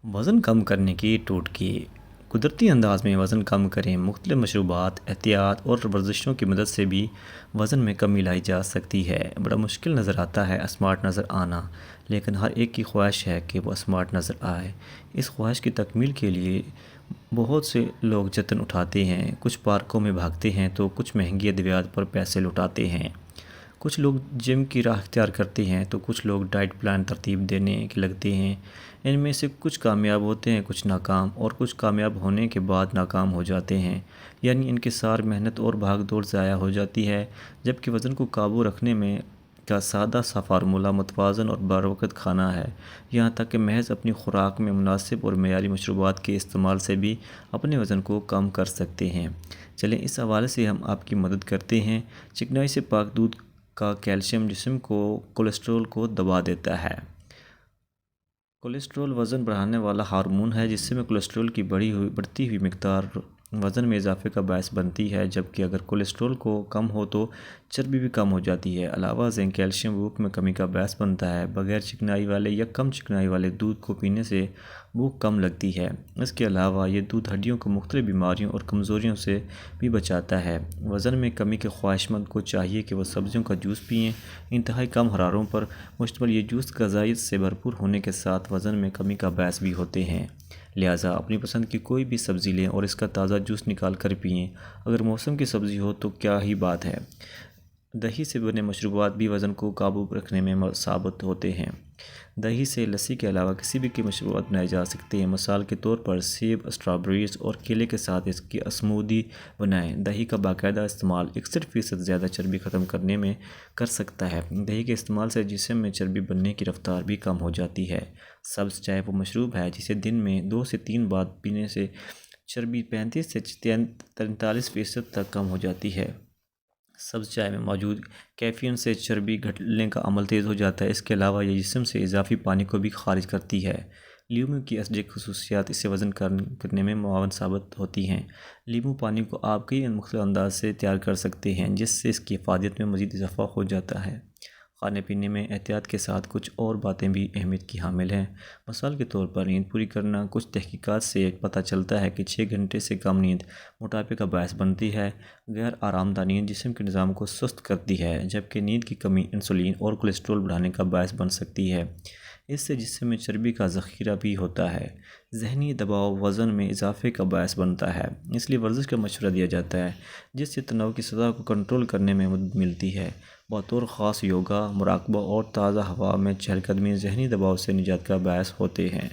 وزن کم کرنے کی ٹوٹکی قدرتی انداز میں وزن کم کریں۔ مختلف مشروبات، احتیاط اور ورزشوں کی مدد سے بھی وزن میں کمی لائی جا سکتی ہے۔ بڑا مشکل نظر آتا ہے اسمارٹ نظر آنا، لیکن ہر ایک کی خواہش ہے کہ وہ اسمارٹ نظر آئے۔ اس خواہش کی تکمیل کے لیے بہت سے لوگ جتن اٹھاتے ہیں۔ کچھ پارکوں میں بھاگتے ہیں تو کچھ مہنگی ادویات پر پیسے لٹاتے ہیں۔ کچھ لوگ جم کی راہ اختیار کرتے ہیں تو کچھ لوگ ڈائٹ پلان ترتیب دینے کے لگتے ہیں۔ ان میں سے کچھ کامیاب ہوتے ہیں، کچھ ناکام، اور کچھ کامیاب ہونے کے بعد ناکام ہو جاتے ہیں، یعنی انکسار، محنت اور بھاگ دوڑ ضائع ہو جاتی ہے۔ جبکہ وزن کو قابو رکھنے میں کا سادہ سا فارمولہ متوازن اور بروقت کھانا ہے۔ یہاں تک کہ محض اپنی خوراک میں مناسب اور معیاری مشروبات کے استعمال سے بھی اپنے وزن کو کم کر سکتے ہیں۔ چلیں اس حوالے سے ہم آپ کی مدد کرتے ہیں۔ چکنائی سے پاک دودھ کا کیلشیم جسم کو کولیسٹرول کو دبا دیتا ہے۔ کولیسٹرول وزن بڑھانے والا ہارمون ہے۔ جسم میں کولیسٹرول کی بڑھتی ہوئی مقدار وزن میں اضافے کا باعث بنتی ہے، جبکہ اگر کولیسٹرول کو کم ہو تو چربی بھی کم ہو جاتی ہے۔ علاوہ ازیں کیلشیم بھوک میں کمی کا باعث بنتا ہے۔ بغیر چکنائی والے یا کم چکنائی والے دودھ کو پینے سے بھوک کم لگتی ہے۔ اس کے علاوہ یہ دودھ ہڈیوں کو مختلف بیماریوں اور کمزوریوں سے بھی بچاتا ہے۔ وزن میں کمی کے خواہش مند کو چاہیے کہ وہ سبزیوں کا جوس پئیں۔ انتہائی کم حرارتوں پر مشتمل یہ جوس غذائیت سے بھرپور ہونے کے ساتھ وزن میں کمی کا باعث بھی ہوتے ہیں۔ لہٰذا اپنی پسند کی کوئی بھی سبزی لیں اور اس کا تازہ جوس نکال کر پئیں۔ اگر موسم کی سبزی ہو تو کیا ہی بات ہے۔ دہی سے بنے مشروبات بھی وزن کو قابو رکھنے میں ثابت ہوتے ہیں۔ دہی سے لسی کے علاوہ کسی بھی کے مشروبات بنائے جا سکتے ہیں۔ مثال کے طور پر سیب، اسٹرابیریز اور کیلے کے ساتھ اس کی اسموودی بنائیں۔ دہی کا باقاعدہ استعمال 61% زیادہ چربی ختم کرنے میں کر سکتا ہے۔ دہی کے استعمال سے جسم میں چربی بننے کی رفتار بھی کم ہو جاتی ہے۔ سبز چائے وہ مشروب ہے جسے دن میں 2 سے 3 بار پینے سے چربی 35 سے 43% تک کم ہو جاتی ہے۔ سبز چائے میں موجود کیفین سے چربی گھٹنے کا عمل تیز ہو جاتا ہے۔ اس کے علاوہ یہ جسم سے اضافی پانی کو بھی خارج کرتی ہے۔ لیموں کی ایسیڈک خصوصیات اسے وزن کرنے میں معاون ثابت ہوتی ہیں۔ لیموں پانی کو آپ کئی مختلف انداز سے تیار کر سکتے ہیں، جس سے اس کی افادیت میں مزید اضافہ ہو جاتا ہے۔ کھانے پینے میں احتیاط کے ساتھ کچھ اور باتیں بھی اہمیت کی حامل ہیں۔ مثال کے طور پر نیند پوری کرنا۔ کچھ تحقیقات سے پتہ چلتا ہے کہ 6 گھنٹے سے کم نیند موٹاپے کا باعث بنتی ہے۔ غیر آرام دہ نیند جسم کے نظام کو سست کرتی ہے، جبکہ نیند کی کمی انسولین اور کولیسٹرول بڑھانے کا باعث بن سکتی ہے۔ اس سے جسم میں چربی کا ذخیرہ بھی ہوتا ہے۔ ذہنی دباؤ وزن میں اضافے کا باعث بنتا ہے، اس لیے ورزش کا مشورہ دیا جاتا ہے، جس سے تناؤ کی سطح کو کنٹرول کرنے میں مدد ملتی ہے۔ بطور خاص یوگا، مراقبہ اور تازہ ہوا میں چہل قدمی ذہنی دباؤ سے نجات کا باعث ہوتے ہیں۔